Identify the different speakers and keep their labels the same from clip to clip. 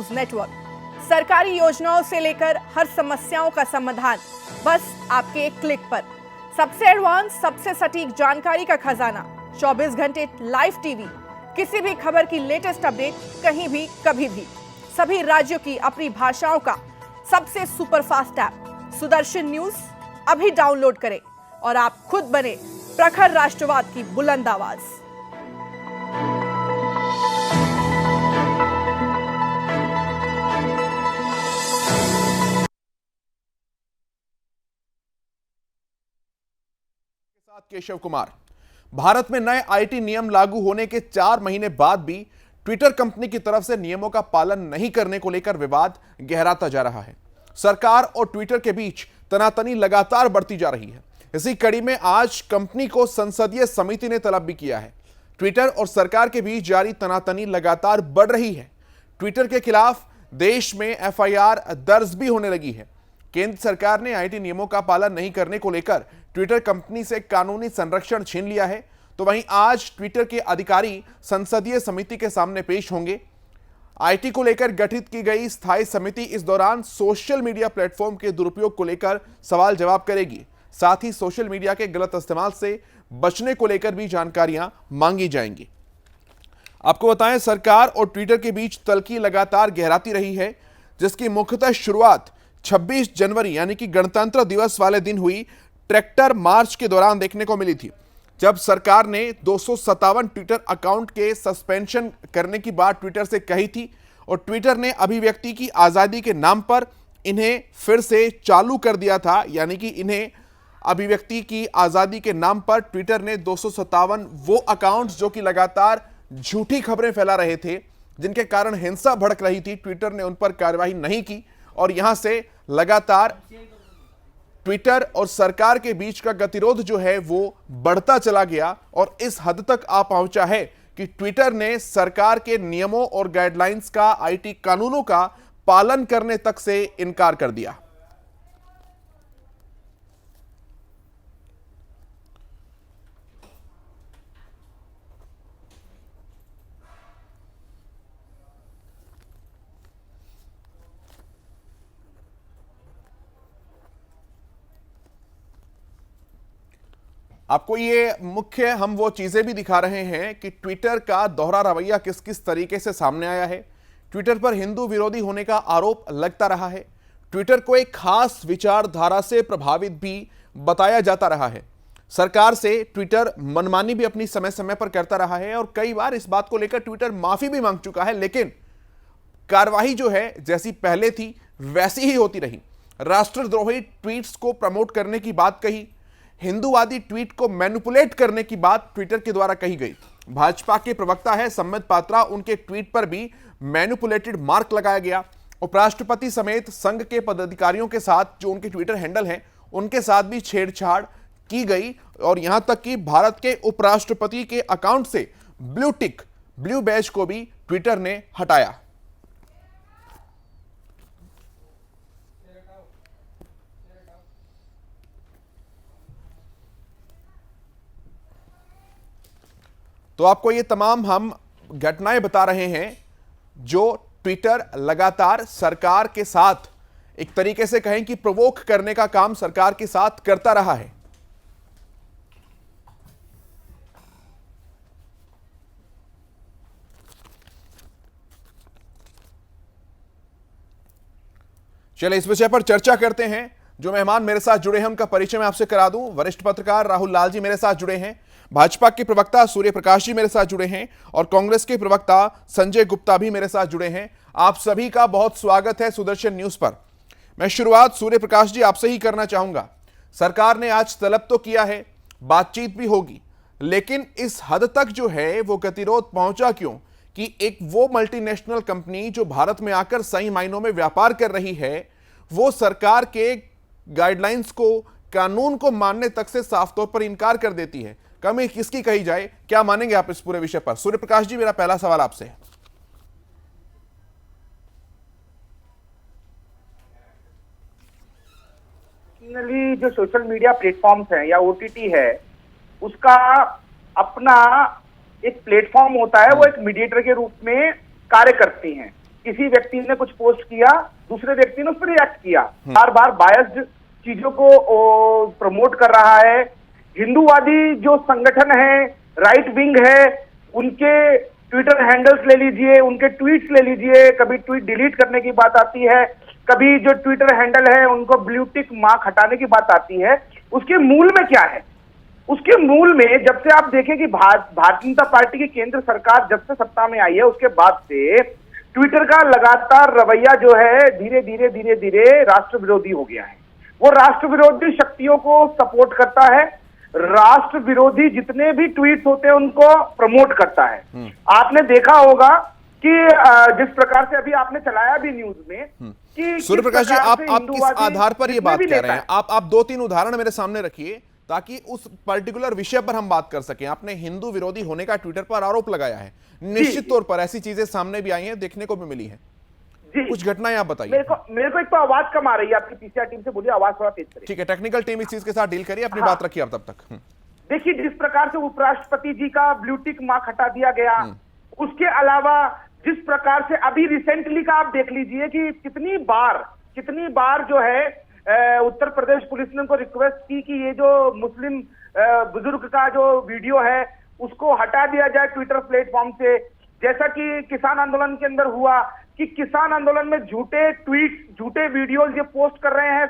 Speaker 1: News network. सरकारी योजनाओं से लेकर हर समस्याओं का समाधान बस आपके एक क्लिक पर। सबसे एडवांस, सबसे सटीक जानकारी का खजाना, 24 घंटे लाइव टीवी, किसी भी खबर की लेटेस्ट अपडेट कहीं भी कभी भी, सभी राज्यों की अपनी भाषाओं का सबसे सुपरफास्ट ऐप सुदर्शन न्यूज अभी डाउनलोड करें और आप खुद बने प्रखर राष्ट्रवाद की बुलंद आवाज।
Speaker 2: केशव कुमार। भारत में नए आईटी नियम लागू होने के 4 महीने बाद भी ट्विटर कंपनी की तरफ से नियमों का पालन नहीं करने को लेकर विवाद गहराता जा रहा है। सरकार और ट्विटर के बीच तनातनी लगातार बढ़ती जा रही है। इसी कड़ी में आज कंपनी को संसदीय समिति ने तलब भी किया है। ट्विटर और सरकार के बीच जारी तनातनी लगातार बढ़ रही है। ट्विटर के खिलाफ देश में एफआईआर दर्ज भी होने लगी है। केंद्र सरकार ने आईटी नियमों का पालन नहीं करने को लेकर ट्विटर कंपनी से कानूनी संरक्षण छीन लिया है, तो वहीं आज ट्विटर के अधिकारी संसदीय समिति के सामने पेश होंगे। आईटी को लेकर गठित की गई स्थायी समिति इस दौरान सोशल मीडिया प्लेटफॉर्म के दुरुपयोग को लेकर सवाल जवाब करेगी। साथ ही सोशल मीडिया के गलत इस्तेमाल से बचने को लेकर भी जानकारियां मांगी जाएंगी। आपको बताएं, सरकार और ट्विटर के बीच तल्खी लगातार गहराती रही है, जिसकी मुख्यतः शुरुआत 26 जनवरी यानी कि गणतंत्र दिवस वाले दिन हुई ट्रैक्टर मार्च के दौरान देखने को मिली थी, जब सरकार ने 257 ट्विटर अकाउंट के सस्पेंशन करने की बात ट्विटर से कही थी और ट्विटर ने अभिव्यक्ति की आज़ादी के नाम पर इन्हें फिर से चालू कर दिया था। यानी कि इन्हें अभिव्यक्ति की आज़ादी के नाम पर ट्विटर ने 257 वो अकाउंट्स जो कि लगातार झूठी खबरें फैला रहे थे, जिनके कारण हिंसा भड़क रही थी, ट्विटर ने उन पर कार्रवाई नहीं की और यहां से लगातार ट्विटर और सरकार के बीच का गतिरोध जो है वो बढ़ता चला गया और इस हद तक आ पहुंचा है कि ट्विटर ने सरकार के नियमों और गाइडलाइंस का, आईटी कानूनों का पालन करने तक से इनकार कर दिया। आपको ये मुख्य हम वो चीजें भी दिखा रहे हैं कि ट्विटर का दोहरा रवैया किस किस तरीके से सामने आया है। ट्विटर पर हिंदू विरोधी होने का आरोप लगता रहा है। ट्विटर को एक खास विचारधारा से प्रभावित भी बताया जाता रहा है। सरकार से ट्विटर मनमानी भी अपनी समय समय पर करता रहा है और कई बार इस बात को लेकर ट्विटर माफी भी मांग चुका है, लेकिन कार्रवाई जो है जैसी पहले थी वैसी ही होती रही। राष्ट्रद्रोही ट्वीट्स को प्रमोट करने की बात कही, हिंदूवादी ट्वीट को मैनिपुलेट करने की बात ट्विटर के द्वारा कही गई। भाजपा के प्रवक्ता है सम्बित पात्रा, उनके ट्वीट पर भी मैनिपुलेटेड मार्क लगाया गया। उपराष्ट्रपति समेत संघ के पदाधिकारियों के साथ जो उनके ट्विटर हैंडल हैं, उनके साथ भी छेड़छाड़ की गई और यहां तक कि भारत के उपराष्ट्रपति के अकाउंट से ब्लू बैज को भी ट्विटर ने हटाया। तो आपको ये तमाम हम घटनाएं बता रहे हैं जो ट्विटर लगातार सरकार के साथ एक तरीके से कहें कि प्रोवोक करने का काम सरकार के साथ करता रहा है। चलिए इस विषय पर चर्चा करते हैं। जो मेहमान मेरे साथ जुड़े हैं उनका परिचय मैं आपसे करा दूं। वरिष्ठ पत्रकार राहुल लाल जी मेरे साथ जुड़े हैं, भाजपा के प्रवक्ता सूर्य प्रकाश जी मेरे साथ जुड़े हैं और कांग्रेस के प्रवक्ता संजय गुप्ता भी मेरे साथ जुड़े हैं। आप सभी का बहुत स्वागत है सुदर्शन न्यूज पर। मैं शुरुआत सूर्य प्रकाश जी आपसे ही करना चाहूंगा। सरकार ने आज तलब तो किया है, बातचीत भी होगी, लेकिन इस हद तक जो है वो गतिरोध पहुंचा क्यों कि एक वो मल्टीनेशनल कंपनी जो भारत में आकर सही मायनों में व्यापार कर रही है, वो सरकार के गाइडलाइंस को, कानून को मानने तक से साफ तौर पर इनकार कर देती है। कमी किसकी कही जाए, क्या मानेंगे आप इस पूरे विषय पर? सूर्य प्रकाश जी, मेरा पहला सवाल आपसे है।
Speaker 3: जो सोशल मीडिया प्लेटफॉर्म्स हैं या ओटीटी है, उसका अपना एक प्लेटफॉर्म होता है, वो एक मीडिएटर के रूप में कार्य करती हैं। किसी व्यक्ति ने कुछ पोस्ट किया, दूसरे व्यक्ति ने उस पर रिएक्ट किया, बार बार बायस्ड चीजों को प्रमोट कर रहा है। हिंदूवादी जो संगठन है, राइट विंग है, उनके ट्विटर हैंडल्स ले लीजिए, उनके ट्वीट्स ले लीजिए, कभी ट्वीट डिलीट करने की बात आती है, कभी जो ट्विटर हैंडल है उनको ब्लू टिक मार्क हटाने की बात आती है। उसके मूल में क्या है? उसके मूल में जब से आप देखें कि भारतीय जनता पार्टी की केंद्र सरकार जब से सत्ता में आई है, उसके बाद से ट्विटर का लगातार रवैया जो है धीरे धीरे राष्ट्र विरोधी हो गया है। वो राष्ट्र विरोधी शक्तियों को सपोर्ट करता है, राष्ट्र विरोधी जितने भी ट्वीट्स होते हैं उनको प्रमोट करता है। आपने देखा होगा कि जिस प्रकार से अभी आपने चलाया भी न्यूज में कि
Speaker 2: सूर्य प्रकाश जी, आप किस आधार पर ये बात कह रहे हैं? आप 2-3 उदाहरण मेरे सामने रखिए ताकि उस पर्टिकुलर विषय पर हम बात कर सकें। आपने हिंदू विरोधी होने का ट्विटर पर आरोप लगाया है, निश्चित तौर पर ऐसी चीजें सामने भी आई हैं, देखने को भी मिली है। कुछ घटनाएं आप बताइए।
Speaker 3: मेरे को एक तो आवाज कम आ रही है आपकी पीसीआर टीम से, बोलिए आवाज थोड़ा तेज करिए।
Speaker 2: ठीक है, टेक्निकल टीम इस चीज के साथ डील करिए, अपनी बात रखिए आप तब तक।
Speaker 3: देखिए, जिस प्रकार से उपराष्ट्रपति जी का ब्लू टिक मार्क हटा दिया गया, उसके अलावा जिस प्रकार से अभी रिसेंटली का आप देख लीजिए कि कितनी बार जो है उत्तर प्रदेश पुलिस ने उनको रिक्वेस्ट की कि ये जो मुस्लिम बुजुर्ग का जो वीडियो है उसको हटा दिया जाए ट्विटर प्लेटफॉर्म से। जैसा कि किसान आंदोलन के अंदर हुआ कि किसान आंदोलन में झूठे ट्वीट, झूठे वीडियोस ये पोस्ट कर रहे हैं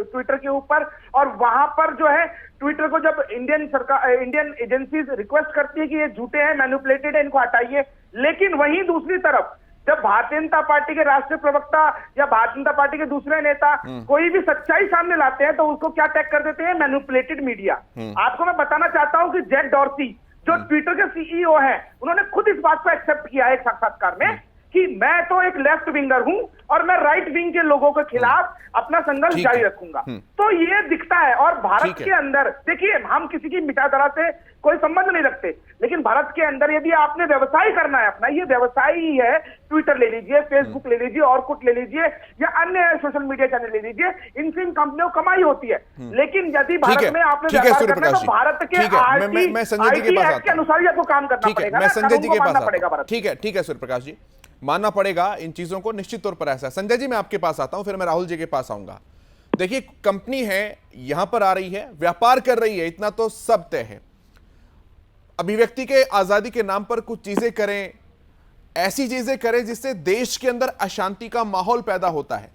Speaker 3: ट्विटर के ऊपर, और वहां पर जो है ट्विटर को जब इंडियन एजेंसीज रिक्वेस्ट करती है कि ये झूठे हैं, मैनिपुलेटेड है, इनको हटाइए। लेकिन वहीं दूसरी तरफ जब भारतीय जनता पार्टी के राष्ट्रीय प्रवक्ता या भारतीय जनता पार्टी के दूसरे नेता कोई भी सच्चाई सामने लाते हैं तो उसको क्या टैग कर देते हैं? Manipulated media. आपको मैं बताना चाहता हूं कि जैक डॉर्सी जो ट्विटर के सीईओ हैं, उन्होंने खुद इस बात को एक्सेप्ट किया है एक साक्षात्कार में कि मैं तो एक लेफ्ट विंगर हूं और मैं राइट विंग के लोगों के खिलाफ अपना संघर्ष जारी रखूंगा। तो ये दिखता है। और भारत के अंदर देखिए, हम किसी की विचारधारा से कोई संबंध नहीं रखते, लेकिन भारत के अंदर यदि आपने व्यवसाय करना है अपना, ये व्यवसाय ही है। ट्विटर ले लीजिए, फेसबुक ले लीजिए, ऑर्कुट ले लीजिए या अन्य सोशल मीडिया चैनल ले लीजिए, इनसे इन कंपनियों को कमाई होती है। लेकिन यदि भारत में आपने व्यापार करना है तो भारत के आईटी एक्ट के अनुसार ही आपको काम करना पड़ेगा।
Speaker 2: मैं संजय जी के पास
Speaker 3: पड़ेगा।
Speaker 2: ठीक है सूर्य प्रकाश जी, मानना पड़ेगा इन चीजों को, निश्चित तौर पर ऐसा है। संजय जी, मैं आपके पास आता हूं, फिर मैं राहुल जी के पास आऊंगा। देखिए, कंपनी है, यहां पर आ रही है, व्यापार कर रही है, इतना तो सब तय है। अभिव्यक्ति के आजादी के नाम पर कुछ चीजें करें, ऐसी चीजें करें जिससे देश के अंदर अशांति का माहौल पैदा होता है,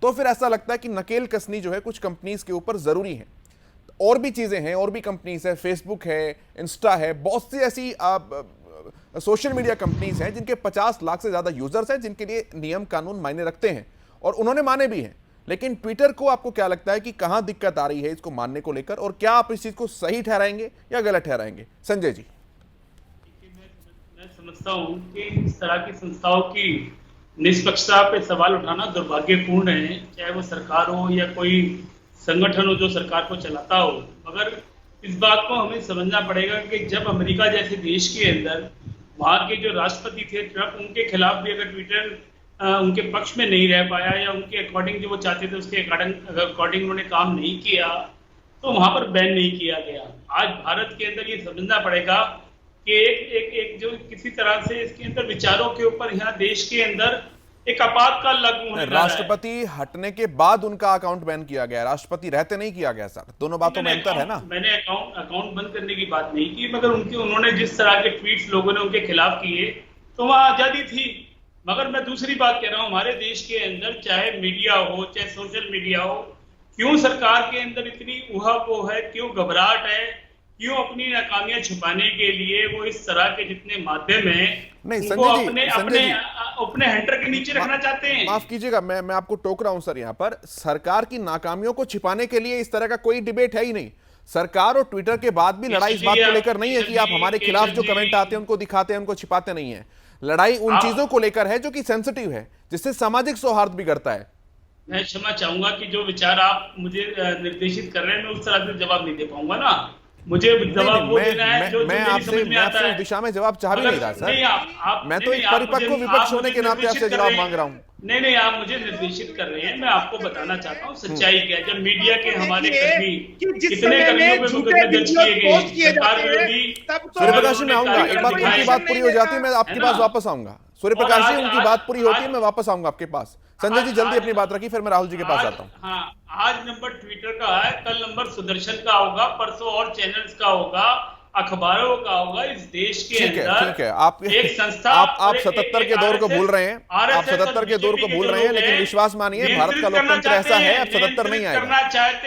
Speaker 2: तो फिर ऐसा लगता है कि नकेल कसनी जो है कुछ कंपनीज के ऊपर जरूरी है। और भी चीजें हैं, और भी कंपनीज है, फेसबुक है, इंस्टा है, बहुत सी ऐसी सोशल मीडिया कंपनीज हैं जिनके 50 लाख से ज्यादा यूजर्स हैं, जिनके लिए नियम कानून मायने रखते हैं और उन्होंने माने भी हैं। लेकिन ट्विटर को आपको क्या लगता है कि कहां दिक्कत आ रही है इसको मानने को लेकर, और क्या आप इस चीज को सही ठहराएंगे या गलत ठहराएंगे? संजय जी।
Speaker 4: मैं समझता हूं कि इस तरह की संस्थाओं की निष्पक्षता पे सवाल उठाना दुर्भाग्यपूर्ण है, चाहे वो सरकार हो या कोई संगठन हो जो सरकार को चलाता हो। मगर इस बात को हमें समझना पड़ेगा कि जब अमेरिका जैसे देश के अंदर वहाँ के जो राष्ट्रपति थे ट्रम्प, उनके खिलाफ भी अगर ट्विटर उनके पक्ष में नहीं रह पाया या उनके अकॉर्डिंग जो वो चाहते थे उसके अकॉर्डिंग उन्होंने काम नहीं किया, तो वहां पर बैन नहीं किया गया। आज भारत के अंदर ये समझना पड़ेगा कि एक जो किसी तरह से इसके अंदर विचारों के ऊपर यहाँ देश के अंदर एक आपातकाल लागू होने जा रहा है।
Speaker 2: राष्ट्रपति हटने के बाद उनका अकाउंट बैन किया गया, राष्ट्रपति रहते नहीं किया गया सर, दोनों बातों में अंतर है ना।
Speaker 4: मैंने अकाउंट बंद करने की बात नहीं की, मगर उन्होंने जिस तरह के ट्वीट्स लोगों ने उनके खिलाफ किए तो वहां आजादी थी। मगर मैं दूसरी बात कह रहा हूं, हमारे देश के अंदर चाहे मीडिया हो चाहे सोशल मीडिया हो, क्यों सरकार के अंदर इतनी ऊहापोह है, क्यों घबराहट है, क्यों अपनी नाकामियां छुपाने के लिए वो इस तरह के जितने माध्यम हैं उनको अपने हैंडर के नीचे रखना चाहते हैं।
Speaker 2: माफ कीजिएगा, मैं आपको टोक रहा हूं सर। यहां पर सरकार की नाकामियों को छिपाने के लिए इस तरह का कोई डिबेट है ही नहीं। सरकार और ट्विटर के बाद भी लड़ाई इस बात को लेकर नहीं है कि आप हमारे खिलाफ जो कमेंट आते हैं उनको दिखाते हैं, उनको छिपाते नहीं है। लड़ाई उन चीजों को लेकर है जो कि सेंसिटिव है, जिससे सामाजिक सौहार्द बिगड़ता है।
Speaker 4: मैं क्षमा चाहूंगा कि जो विचार आप मुझे निर्देशित कर रहे हैं मैं उस तरह से जवाब नहीं दे पाऊंगा ना। मुझे जवाब वो देना है जो मेरी समझ में आता है।
Speaker 2: उस दिशा में जवाब चाह भी नहीं रहा सर। मैं तो एक परिपक्व विपक्ष होने के नाते आपसे जवाब मांग रहा हूँ।
Speaker 4: नहीं, आप मुझे निर्देशित कर रहे हैं। मैं आपको बताना चाहता हूँ सच्चाई क्या है। जब मीडिया के हमारे कर्मी कितने कर्मियों पे मुकदमे दर्ज किए गए, सरकार विरोधी।
Speaker 2: सूर्य प्रकाश में आऊंगा, एक बार उनकी बात पूरी हो जाती है, मैं आपके पास वापस आऊंगा। सूर्य प्रकाश जी,
Speaker 4: और
Speaker 2: उनकी बात पूरी होती है, मैं वापस आऊंगा आपके पास। संजय जी जल्दी अपनी बात रखिए, फिर मैं राहुल जी के पास आता हूँ।
Speaker 4: हाँ, आज नंबर ट्विटर का है, कल नंबर सुदर्शन का होगा, परसों और चैनल्स का होगा, अखबारों का होगा। इस देश के अंदर
Speaker 2: ठीक है, आप
Speaker 4: एक संस्था
Speaker 2: आप 77 के दौर को भूल रहे हैं, आप 77 के दौर को भूल रहे हैं, लेकिन विश्वास मानिए भारत का लोकतंत्र ऐसा है, अब 77 नहीं आएगा,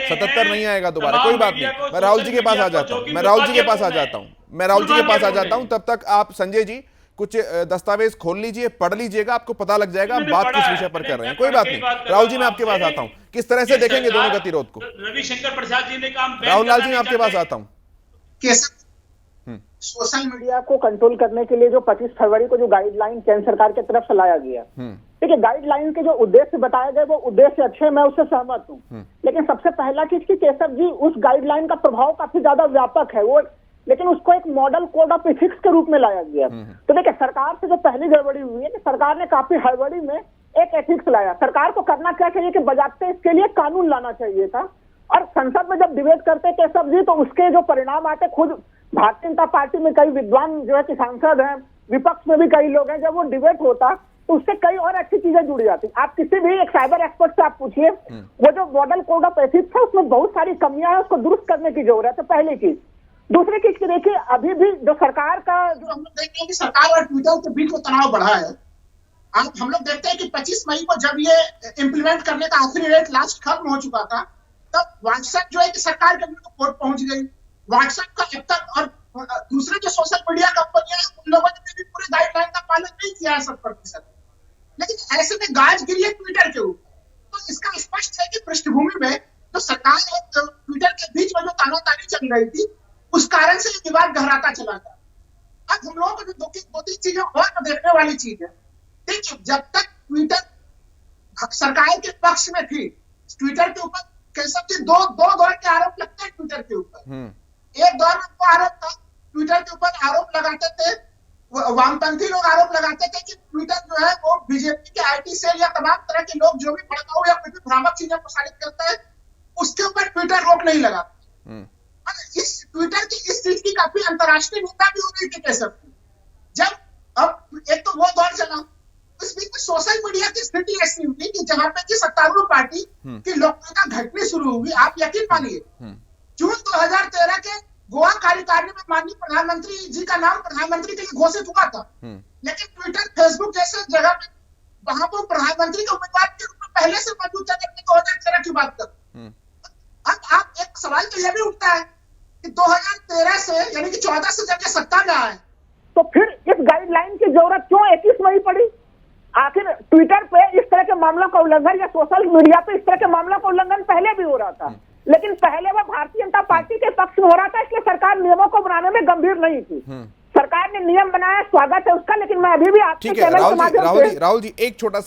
Speaker 2: 77 नहीं आएगा दोबारा, कोई बात नहीं। मैं राहुल जी के पास आ जाता हूँ, मैं राहुल जी के पास आ जाता हूँ, मैं राहुल जी के पास आ जाता हूँ। तब तक आप संजय जी कुछ दस्तावेज खोल लीजिए, पढ़ लीजिएगा, आपको पता लग जाएगा आप बात किस विषय पर कर रहे हैं। कोई बात नहीं, राहुल जी मैं आपके पास आता हूँ। किस तरह से देखेंगे दोनों गतिरोध को?
Speaker 4: रविशंकर प्रसाद जी ने काम,
Speaker 2: राहुल लाल जी मैं आपके पास आता हूँ।
Speaker 5: सोशल मीडिया को कंट्रोल करने के लिए जो 25 फरवरी को जो गाइडलाइन केंद्र सरकार की तरफ से लाया गया, देखिए गाइडलाइन के जो उद्देश्य बताए गए वो उद्देश्य अच्छे, मैं उससे सहमत हूँ। लेकिन सबसे पहला चीज कि केशव जी, उस गाइडलाइन का प्रभाव काफी ज्यादा व्यापक है वो, लेकिन उसको एक मॉडल कोड ऑफ एथिक्स के रूप में लाया गया। तो देखिए सरकार से जो पहली गड़बड़ी हुई है कि सरकार ने काफी हड़बड़ी में एक एथिक्स लाया। सरकार को करना क्या चाहिए कि बजाते इसके लिए कानून लाना चाहिए था, और संसद में जब डिबेट करते केशव जी तो उसके जो परिणाम आते, खुद भारतीय जनता पार्टी में कई विद्वान जो है कि सांसद हैं, विपक्ष में भी कई लोग हैं, जब वो डिबेट होता तो उससे कई और अच्छी चीजें जुड़ी जाती। आप किसी भी एक साइबर एक्सपर्ट से आप पूछिए, वो जो मॉडल कोड ऑफ एथिक्स है उसमें बहुत सारी कमियां हैं, उसको दुरुस्त करने की जरूरत है, पहली चीज। दूसरी चीज की देखिए, अभी भी जो सरकार का जो हम लोग देखते हैं कि सरकार और ट्विटर के बीच में तनाव बढ़ा है। हम लोग देखते हैं कि 25 मई को जब ये इम्प्लीमेंट करने का आखिरी डेट लास्ट खत्म हो चुका था, तब व्हाट्सएप जो है कि सरकार के कोर्ट पहुंच गई। व्हाट्सएप का अब तक और दूसरे जो सोशल मीडिया कंपनियां हैं उन लोगों ने भी पूरे गाइडलाइन का पालन नहीं किया है 100%। लेकिन ऐसे में गाज गिरी है ट्विटर के ऊपर, तो इसका स्पष्ट है कि पृष्ठभूमि में जो सरकार और ट्विटर के बीच में जो तानातानी चल रही थी, उस कारण से ये विवाद गहराता चला गया। अब हम लोगों को दो तीन चीजें और देखने वाली चीज है। देखिए, जब तक ट्विटर सरकार के पक्ष में थी, ट्विटर के ऊपर कैसे दो दौर के आरोप लगते हैं ट्विटर के ऊपर। एक दौर में वो आरोप था, ट्विटर के ऊपर आरोप लगाते थे, वामपंथी लोग आरोप लगाते थे कि ट्विटर जो है वो बीजेपी के आईटी सेल या तमाम तरह के लोग जो भी भड़काऊ या कोई भी भ्रामक चीजें प्रसारित करता है, उसके ऊपर ट्विटर रोक नहीं लगाता। इस ट्विटर की इस चीज की काफी अंतर्राष्ट्रीय निंदा भी हो रही थी कैसे। जब अब एक तो वो दौर चला, इस बीच में सोशल मीडिया की स्थिति ऐसी हुई कि जहां पे कि सत्तारूढ़ पार्टी की लोकप्रियता घटनी शुरू हुई। आप यकीन मानिए, जून 2013 के गोवा कार्यकारिणी में माननीय प्रधानमंत्री जी का नाम प्रधानमंत्री के लिए घोषित हुआ था, लेकिन ट्विटर, फेसबुक जैसे जगह पे वहां पर प्रधानमंत्री के उम्मीदवार के रूप में पहले से मौजूद था। 2013 की बात कर, अब आप एक सवाल तो यह भी उठता है कि 2013 से यानी कि 14 से जब ये सत्ता में आए, तो फिर इस गाइडलाइन की जरूरत क्यों 21 मई पड़ी? आखिर ट्विटर पे इस तरह के मामलों का उल्लंघन या सोशल मीडिया पे इस तरह के मामलों का उल्लंघन पहले भी हो रहा था, लेकिन पहले वह भारतीय जनता पार्टी के पक्ष में हो रहा था, इसलिए सरकार नियमों को बनाने में गंभीर नहीं थी। सरकार ने नियम बनाया, स्वागत है उसका, लेकिन मैं अभी भी आपके चैनल के माध्यम से
Speaker 2: राहुल जी एक छोटा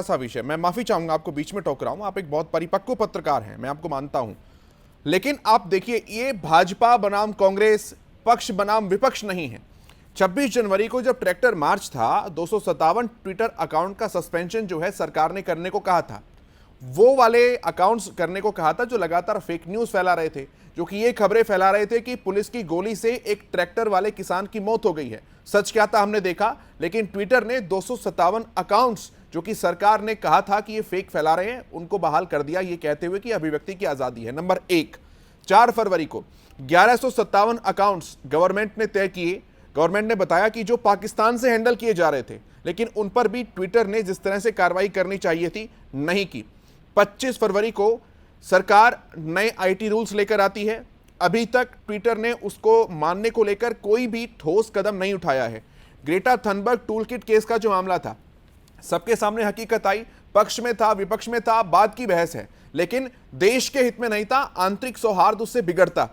Speaker 2: सा विषय, मैं माफी चाहूंगा आपको बीच में टोक रहा हूं, आप एक बहुत परिपक्व पत्रकार हैं, मैं आपको मानता हूं, लेकिन आप देखिए ये भाजपा बनाम कांग्रेस, पक्ष बनाम विपक्ष नहीं है। 26 जनवरी को जब ट्रैक्टर मार्च था, 257 ट्विटर अकाउंट का सस्पेंशन जो है सरकार ने करने को कहा था, वो वाले अकाउंट्स करने को कहा था जो लगातार फेक न्यूज फैला रहे थे, जो कि ये खबरें फैला रहे थे कि पुलिस की गोली से एक ट्रैक्टर वाले किसान की मौत हो गई है। सच क्या था हमने देखा, लेकिन ट्विटर ने 257 अकाउंट्स जो कि सरकार ने कहा था कि ये फेक फैला रहे हैं, उनको बहाल कर दिया, ये कहते हुए कि अभिव्यक्ति की आजादी है। नंबर 1, 4 फरवरी को 1157 अकाउंट्स गवर्नमेंट ने तय किए। गवर्नमेंट ने बताया कि जो पाकिस्तान से हैंडल किए जा रहे थे, लेकिन उन पर भी ट्विटर ने जिस तरह से कार्रवाई करनी चाहिए थी नहीं की। 25 फरवरी को सरकार नए आईटी रूल्स लेकर आती है, अभी तक ट्विटर ने उसको मानने को लेकर कोई भी ठोस कदम नहीं उठाया है। ग्रेटा थनबर्ग टूलकिट केस का जो मामला था, सबके सामने हकीकत आई, पक्ष में था विपक्ष में था, बाद की बहस है, लेकिन देश के हित में नहीं था, आंतरिक सौहार्द उससे बिगड़ता।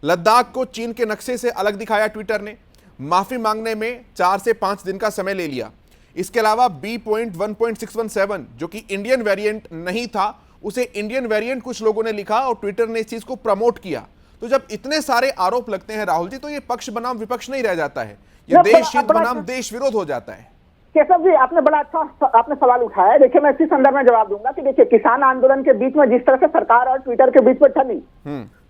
Speaker 2: लद्दाख को चीन के नक्शे से अलग दिखाया ट्विटर ने, माफी मांगने में 4 से 5 दिन का समय ले लिया। इसके अलावा B.1.617 जो कि इंडियन वेरिएंट नहीं था, उसे इंडियन वेरिएंट कुछ लोगों ने लिखा और ट्विटर ने इस चीज को प्रमोट किया। तो जब इतने सारे आरोप लगते हैं राहुल जी, तो ये पक्ष बनाम विपक्ष नहीं रह जाता है, ये देश हित बनाम देश विरोध हो जाता है।
Speaker 5: केशव जी, आपने बड़ा अच्छा आपने सवाल उठाया है। देखिए, मैं इसी संदर्भ में जवाब दूंगा कि देखिए, किसान आंदोलन के बीच में जिस तरह से सरकार और ट्विटर के बीच में ठनी,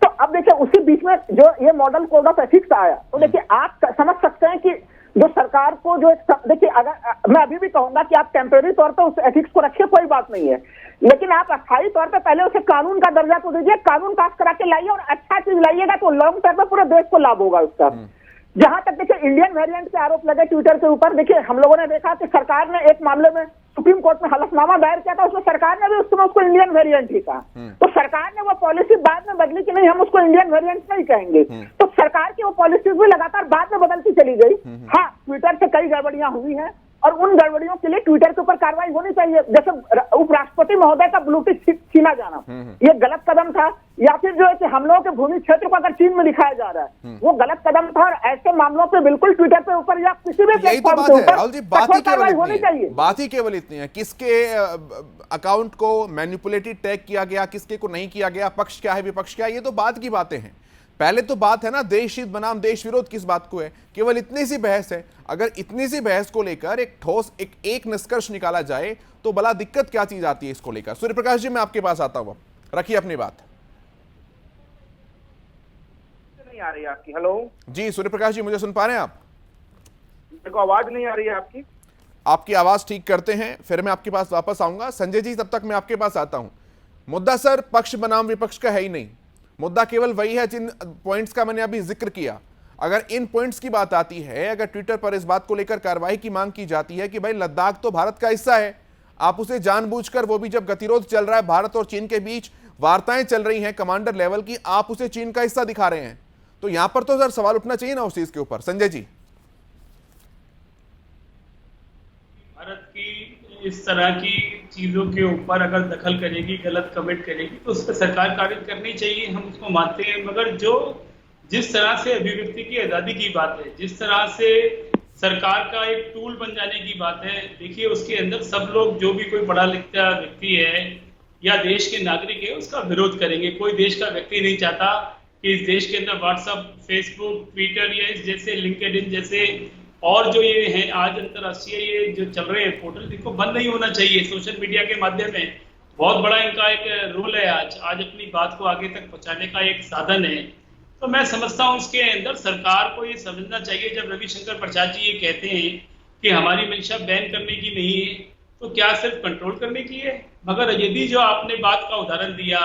Speaker 5: तो अब देखिए उसी बीच में जो ये मॉडल कोड ऑफ एथिक्स आया, तो देखिए आप समझ सकते हैं कि जो सरकार को जो देखिए, अगर मैं अभी भी कहूंगा कि आप टेम्परेरी तौर पर उस एथिक्स को रखिए, कोई बात नहीं है, लेकिन आप अस्थायी तौर पर पहले उसे कानून का दर्जा तो दीजिए, कानून पास करा के लाइए और अच्छा चीज लाइएगा तो लॉन्ग टर्म में पूरे देश को लाभ होगा उसका। जहां तक देखिए इंडियन वेरिएंट के आरोप लगे ट्विटर के ऊपर, देखिए हम लोगों ने देखा कि सरकार ने एक मामले में सुप्रीम कोर्ट में हलफनामा दायर किया था, उसमें सरकार ने भी उस समय उसको इंडियन वेरिएंट ही कहा। तो सरकार ने वो पॉलिसी बाद में बदली कि नहीं हम उसको इंडियन वेरिएंट नहीं कहेंगे, तो सरकार की वो पॉलिसी भी लगातार बाद में बदलती चली गई। हाँ, ट्विटर से कई गड़बड़ियां हुई हैं और उन गड़बड़ियों के लिए ट्विटर के ऊपर कार्रवाई होनी चाहिए। जैसे उपराष्ट्रपति महोदय का ब्लूटूथ छीना जाना, ये गलत कदम था, या फिर जो है कि हम लोगों के भूमि क्षेत्र को अगर चीन में दिखाया जा रहा है वो गलत कदम था, और ऐसे मामलों पे बिल्कुल ट्विटर पे ऊपर या किसी भी प्लेटफॉर्म के ऊपर कठोर कार्रवाई होनी चाहिए।
Speaker 2: बात ही केवल इतनी है, किसके अकाउंट को मैनिपुलेटेड टैग किया गया, किसके को नहीं किया गया, पक्ष क्या है विपक्ष क्या है, ये तो बाद की बातें हैं। पहले तो बात है ना देश हित बनाम देश विरोध किस बात को है, केवल इतनी सी बहस है। अगर इतनी सी बहस को लेकर एक ठोस एक निष्कर्ष निकाला जाए तो भला दिक्कत क्या चीज आती है इसको लेकर। सूर्य प्रकाश जी, मैं आपके पास आता हूं, रखिए अपनी बात।
Speaker 3: नहीं आ रही है आपकी? हेलो
Speaker 2: जी सूर्य प्रकाश जी, मुझे सुन पा रहे हैं आप?
Speaker 3: मेरे को आवाज नहीं आ रही है आपकी।
Speaker 2: आपकी आवाज ठीक करते हैं, फिर मैं आपके पास वापस आऊंगा। संजय जी, तब तक मैं आपके पास आता हूं। मुद्दा सर पक्ष बनाम विपक्ष का है ही नहीं, मुद्दा केवल वही है जिन पॉइंट्स का मैंने अभी जिक्र किया। अगर इन पॉइंट्स की बात आती है, अगर ट्विटर पर इस बात को लेकर कार्रवाई की मांग की जाती है कि भाई लद्दाख तो भारत का हिस्सा है, आप उसे जानबूझकर, वो भी जब गतिरोध चल रहा है, भारत और चीन के बीच वार्ताएं चल रही हैं कमांडर लेवल की, आप उसे चीन का हिस्सा दिखा रहे हैं, तो यहां पर तो सर सवाल उठना चाहिए ना उस चीज के ऊपर। संजय जी,
Speaker 4: भारत की इस तरह की चीजों के ऊपर अगर दखल करेगी, गलत कमेंट करेगी, तो उस पर सरकार कार्रवाई करनी चाहिए, हम उसको मानते हैं। मगर जिस तरह से अभिव्यक्ति की आजादी की बात है, जिस तरह से सरकार का एक टूल बन जाने की बात है, देखिए उसके अंदर सब लोग, जो भी कोई पढ़ा लिखा व्यक्ति है या देश के नागरिक है, उसका विरोध करेंगे। कोई देश का व्यक्ति नहीं चाहता कि इस देश के अंदर व्हाट्सएप, फेसबुक, ट्विटर या इस जैसे लिंक्डइन जैसे और जो ये है आज अंतर्राष्ट्रीय ये जो चल रहे हैं पोर्टल, इनको बंद नहीं होना चाहिए। सोशल मीडिया के माध्यम में बहुत बड़ा इनका एक रोल है, आज अपनी बात को आगे तक पहुंचाने का एक साधन है। तो मैं समझता हूं इसके अंदर सरकार को ये समझना चाहिए, जब रविशंकर प्रसाद जी ये कहते हैं कि हमारी मंशा बैन करने की नहीं है, तो क्या सिर्फ कंट्रोल करने की है? मगर यदि जो आपने बात का उदाहरण दिया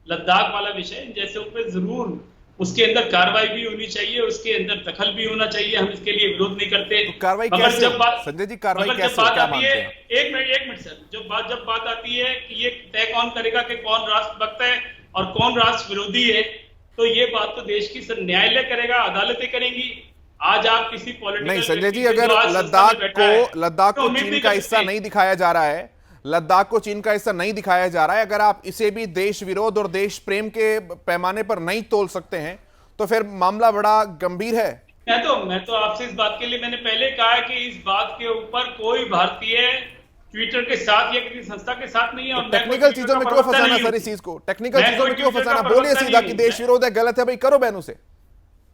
Speaker 4: लद्दाख वाला विषय, जैसे उसमें जरूर उसके अंदर कार्रवाई भी होनी चाहिए, उसके अंदर दखल भी होना चाहिए, हम इसके लिए विरोध नहीं करते।
Speaker 2: तो कार्रवाई कैसे? संजय जी, कार्रवाई कैसे? क्या मानते हैं?
Speaker 4: एक मिनट सर, जब बात आती है कि ये तय कौन करेगा कि कौन राष्ट्र भक्त है और कौन राष्ट्र विरोधी है, तो ये बात तो देश की सर न्यायालय करेगा, अदालतें करेंगी। आज आप किसी पॉलिटिकल
Speaker 2: नहीं संजय जी, अगर लद्दाख को चीन का हिस्सा नहीं दिखाया जा रहा है, लद्दाख को चीन का हिस्सा नहीं दिखाया जा रहा है, अगर आप इसे भी देश विरोध और देश प्रेम के पैमाने पर नहीं तोल सकते हैं, तो फिर मामला बड़ा गंभीर है।
Speaker 4: मैं तो आपसे इस बात के लिए मैंने पहले कहा कि इस बात के ऊपर कोई भारतीय ट्विटर के साथ या किसी संस्था के साथ नहीं है। और
Speaker 2: टेक्निकल चीजों में क्यों फंसाना सर? इस चीज को टेक्निकल चीजों में क्यों फंसाना? बोलिए सीधा कि देश विरोध है, गलत है, भाई करो बैन उसे।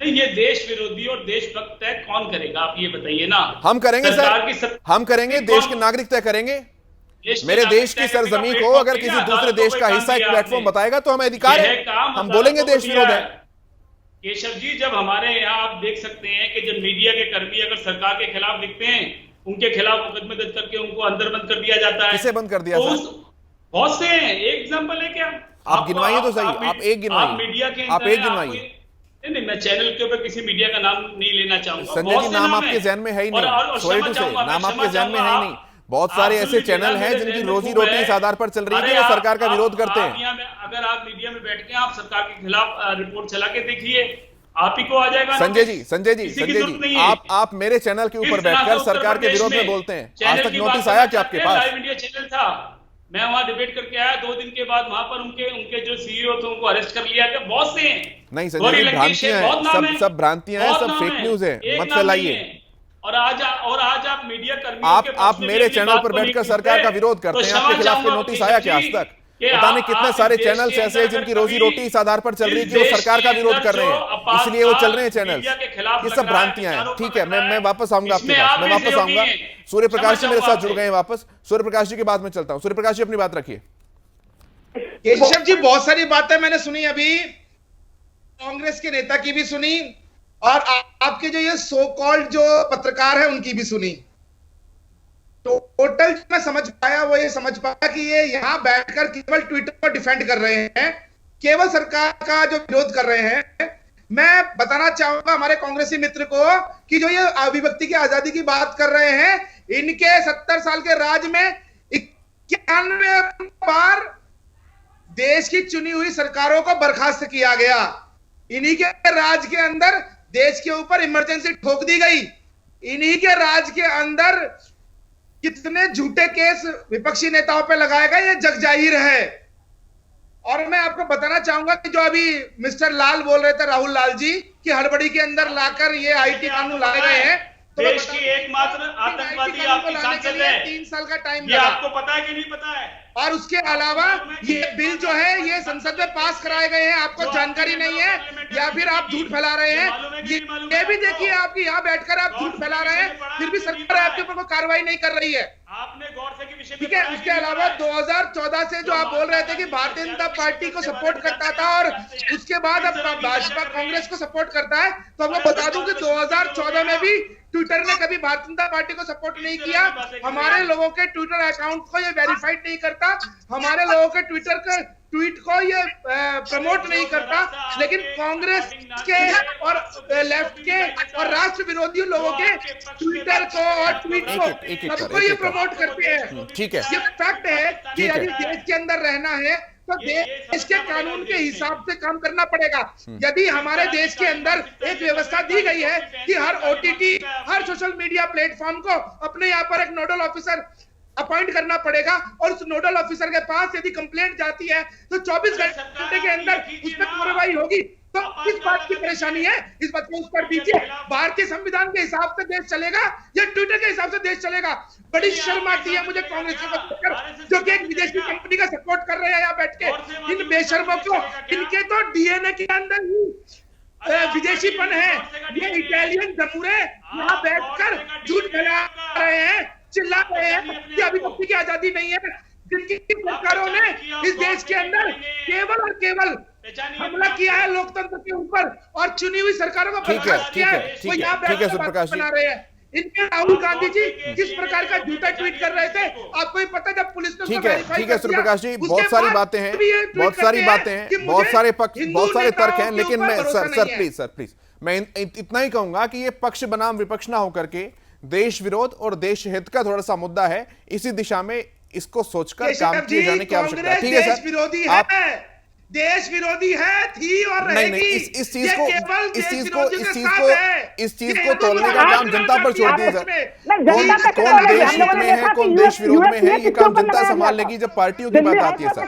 Speaker 4: नहीं, ये देश विरोधी और देशभक्त तय कौन करेगा, आप ये बताइए ना।
Speaker 2: हम करेंगे सर, हम करेंगे, देश के नागरिक तय करेंगे। मेरे देश की सरजमी को अगर किसी दूसरे देश का हिस्सा एक प्लेटफॉर्म बताएगा तो हमें अधिकार है, हम बोलेंगे देश विरोध है।
Speaker 4: केशव जी, जब हमारे यहाँ आप देख सकते हैं कि जब मीडिया के कर्मी अगर सरकार के खिलाफ लिखते हैं, उनके खिलाफ मुकदमे दर्ज करके उनको अंदर बंद कर दिया जाता है।
Speaker 2: किसे बंद कर दिया?
Speaker 4: बहुत से हैं, एक एग्जाम्पल है क्या?
Speaker 2: आप गिनवाइए तो सही, आप एक गिनवाइए,
Speaker 4: मीडिया के
Speaker 2: आप एक गिनवाइए।
Speaker 4: नहीं, मैं चैनल के ऊपर किसी मीडिया का नाम नहीं लेना चाहूंगा।
Speaker 2: संजय जी, नाम आपके जहन में है ही नहीं, सॉरी टू से, नाम आपके जहन में है ही नहीं। बहुत सारे ऐसे चैनल हैं जिनकी रोजी रोटी इस आधार पर चल रही है कि वो सरकार का विरोध करते हैं।
Speaker 4: अगर आप मीडिया में बैठ के आप सरकार के खिलाफ रिपोर्ट चला के देखिए, आप ही को आ जाएगा।
Speaker 2: संजय जी, आप मेरे चैनल के ऊपर बैठकर सरकार के विरोध में बोलते हैं। आज तक नोटिस आया क्या आपके पास?
Speaker 4: लाइव इंडिया चैनल था, मैं वहां डिबेट करके आया, 2 दिन के बाद वहां पर उनके जो सीईओ थे उनको अरेस्ट कर लिया गया। बहुत से हैं।
Speaker 2: नहीं संजय जी, भ्रांतियां हैं, सब भ्रांतियां हैं, सब फेक न्यूज है, मत फैलाइए।
Speaker 4: और आज आप मीडिया कर्मी,
Speaker 2: आप मेरे चैनल पर बैठकर सरकार का विरोध करते हैं, आपके खिलाफ कोई नोटिस आया क्या आज तक? पता नहीं कितने सारे चैनल्स ऐसे हैं जिनकी रोजी रोटी इस आधार पर चल रही है कि वो सरकार का विरोध कर रहे हैं, इसलिए वो चल रहे हैं चैनल। ये सब भ्रांतियां हैं। ठीक है, मैं वापस आऊंगा आपके पास, मैं वापस आऊंगा। सूर्य प्रकाश जी मेरे साथ जुड़ गए हैं वापस। सूर्य प्रकाश जी के बाद में चलता हूं। सूर्य प्रकाश जी, अपनी बात रखिए।
Speaker 6: केशव जी, बहुत सारी बातें मैंने सुनी, अभी कांग्रेस के नेता की भी सुनी, और आपके जो ये सो कॉल्ड जो पत्रकार है उनकी भी सुनी। टोटल मैं समझ पाया वो ये समझ पाया कि ये यहाँ बैठकर केवल ट्विटर को डिफेंड कर रहे हैं, केवल सरकार का जो विरोध कर रहे हैं। मैं बताना चाहूंगा हमारे कांग्रेसी मित्र को कि जो ये अभिव्यक्ति की आजादी की बात कर रहे हैं, इनके 70 साल के राज में 91 बार देश की चुनी हुई सरकारों को बर्खास्त किया गया। इन्हीं के राज के अंदर देश के ऊपर इमरजेंसी ठोक दी गई। इन्हीं के राज के अंदर कितने झूठे केस विपक्षी नेताओं पे लगाए गए, ये जग जाहिर है। और मैं आपको बताना चाहूंगा कि जो अभी मिस्टर लाल बोल रहे थे, राहुल लाल जी, कि हड़बड़ी के अंदर लाकर ये आईटी कानून लाए गए हैं। तो
Speaker 4: देश की एकमात्र आतंकवादी आपकी सांसद है।
Speaker 6: 3 साल का टाइम
Speaker 4: ये आपको पता है कि नहीं पता है?
Speaker 6: और उसके अलावा ये बिल जो है ये संसद में पास कराए गए हैं, आपको जानकारी नहीं है या फिर आप झूठ फैला रहे हैं। ये भी देखिए आपकी यहाँ बैठकर आप झूठ फैला रहे हैं, फिर भी सरकार आपके ऊपर कोई कार्रवाई नहीं कर रही है।
Speaker 4: आपने गौर से विषय
Speaker 6: ठीक है। उसके अलावा 2014 से जो आप बोल रहे थे कि भारतीय जनता पार्टी को सपोर्ट करता था और उसके बाद अब भाजपा कांग्रेस को सपोर्ट करता है, तो मैं बता दूं कि 2014 में भी ट्विटर ने कभी भारतीय जनता पार्टी को सपोर्ट नहीं किया। हमारे लोगों के ट्विटर अकाउंट को ये वेरीफाइड नहीं करता, हमारे लोगों के ट्विटर के ट्वीट को ये प्रमोट नहीं करता, लेकिन कांग्रेस के और लेफ्ट के और राष्ट्र विरोधी लोगों के ट्विटर को और ट्वीट को सबको ये प्रमोट करते हैं।
Speaker 2: ठीक है,
Speaker 6: ये फैक्ट है कि यदि देश के अंदर रहना है तो देश के कानून के हिसाब से काम करना पड़ेगा। यदि हमारे देश के अंदर एक व्यवस्था दी गई है कि हर ओटीटी, हर सोशल मीडिया प्लेटफॉर्म को अपने यहाँ पर एक नोडल ऑफिसर अपॉइंट करना पड़ेगा और उस नोडल ऑफिसर के पास यदि कंप्लेंट जाती है तो 24 घंटे के अंदर उस पर कार्रवाई होगी। तो किस बात की परेशानी है, इस बात को उस पर दीजिए। भारतीय संविधान के हिसाब से देश चलेगा या ट्विटर के हिसाब से देश चलेगा? बड़ी शर्म आती है मुझे कांग्रेस को, जो कि एक विदेशी कंपनी का सपोर्ट कर रहे हैं यहाँ बैठ के। इन बेशर्मों को, इनके तो डीएनए के अंदर ही विदेशीपन है। ये इटालियन जमूरे यहाँ बैठकर झूठ फैला रहे हैं, चिल्ला रहे हैं कि अभिव्यक्ति की आजादी नहीं है। जिनकी सरकारों ने इस देश के अंदर केवल और केवल हमला किया है लोकतंत्र के ऊपर और चुनी हुई सरकारों को बर्खास्त किया है, वो यहाँ बैठकर बात बना रहे हैं। इनके राहुल गांधी जी किस प्रकार का झूठा ट्वीट कर रहे थे आपको ही पता, जब पुलिस ने
Speaker 2: ठीक है सूर्यप्रकाश जी, बहुत सारी बातें हैं, बहुत सारे पक्ष, बहुत सारे तर्क हैं, लेकिन मैं सर प्लीज मैं इतना ही कहूंगा कि ये पक्ष बनाम विपक्ष ना होकर के देश विरोध और देश हित का थोड़ा सा मुद्दा है, इसी दिशा में इसको सोचकर काम किए जाने की आवश्यकता है। ठीक है सर,
Speaker 6: देश विरोधी है, थी और रहेगी।
Speaker 2: नहीं, इस चीज को तोड़ने का काम जनता पर छोड़ दिया सर। कौन देश हित में है, कौन देश विरोध में है, ये काम जनता संभाल लेगी जब पार्टियों की बात आती है सर।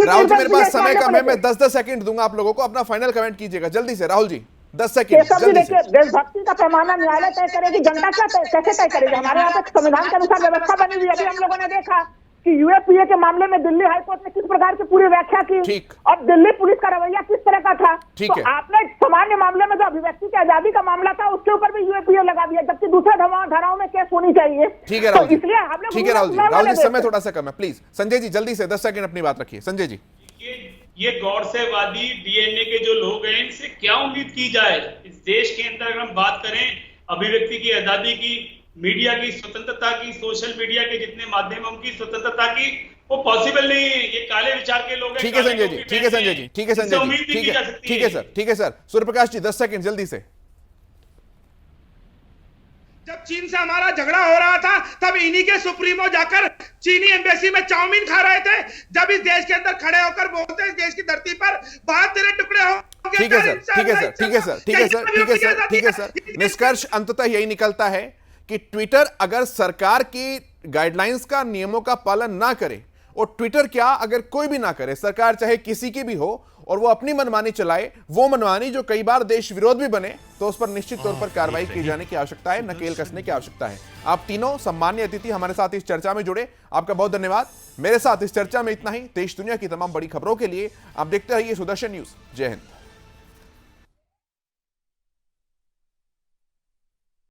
Speaker 2: राहुल जी, मेरे पास समय कम है, मैं 10 सेकंड दूंगा आप लोगों को, अपना फाइनल कमेंट कीजिएगा जल्दी से। राहुल जी 10 सेकंड जल्दी से।
Speaker 5: देशभक्ति का पैमाना न्यायालय तय करेगी, जनता कैसे तय करेगी? हमारे यहाँ पे संविधान के अनुसार व्यवस्था बनी हुई है। अभी हम लोगों ने देखा कि यूएपीए के मामले में दिल्ली हाईकोर्ट ने किस प्रकार की पूरी व्याख्या की और दिल्ली पुलिस का रवैया किस तरह का था। तो आपने सामान्य मामले में जो अभिव्यक्ति की आजादी का मामला था उसके ऊपर भी यूएपीए लगा दिया, जबकि दूसरे धाराओं में केस होनी चाहिए।
Speaker 2: ठीक है राहुल जी, इसलिए हम लोग, ठीक है राहुल जी, समय थोड़ा सा कम है, प्लीज संजय जी जल्दी से 10 सेकंड अपनी बात रखिए। संजय जी,
Speaker 4: ये गौरसेवादी डीएनए के जो लोग हैं, इनसे क्या उम्मीद की जाए? इस देश के अंदर अगर हम बात करें अभिव्यक्ति की आजादी की, मीडिया की स्वतंत्रता की, सोशल मीडिया के जितने माध्यमों की स्वतंत्रता की, वो पॉसिबल नहीं है। ये काले विचार के लोग हैं।
Speaker 2: ठीक है संजय जी, ठीक है संजय जी, ठीक है संजय जी, ठीक है सर, ठीक है सर। सूर्यप्रकाश जी 10 सेकंड जल्दी से।
Speaker 6: जब चीन से हमारा झगड़ा हो रहा था तब इन्हीं के सुप्रीमो जाकर चीनी एम्बेसी में चाउमीन खा रहे थे। जब इस देश के अंदर खड़े होकर बोलते हैं इस देश की धरती पर 72 टुकड़े हो।
Speaker 2: ठीक है सर, ठीक है सर, ठीक है सर, ठीक है सर, ठीक है सर, ठीक है सर। निष्कर्ष अंततः यही निकलता है कि ट्विटर अगर सरकार की गाइडलाइंस का, नियमों का पालन ना करे, और ट्विटर क्या अगर कोई भी ना करे, सरकार चाहे किसी की भी हो, और वो अपनी मनमानी चलाए, वो मनमानी जो कई बार देश विरोध भी बने, तो उस पर निश्चित तौर पर कार्रवाई की जाने की आवश्यकता है, नकेल कसने की आवश्यकता है। आप तीनों सम्मान्य अतिथि हमारे साथ इस चर्चा में जुड़े, आपका बहुत धन्यवाद। मेरे साथ इस चर्चा में इतना ही। देश दुनिया की तमाम बड़ी खबरों के लिए आप देखते रहिए सुदर्शन न्यूज। जय हिंद।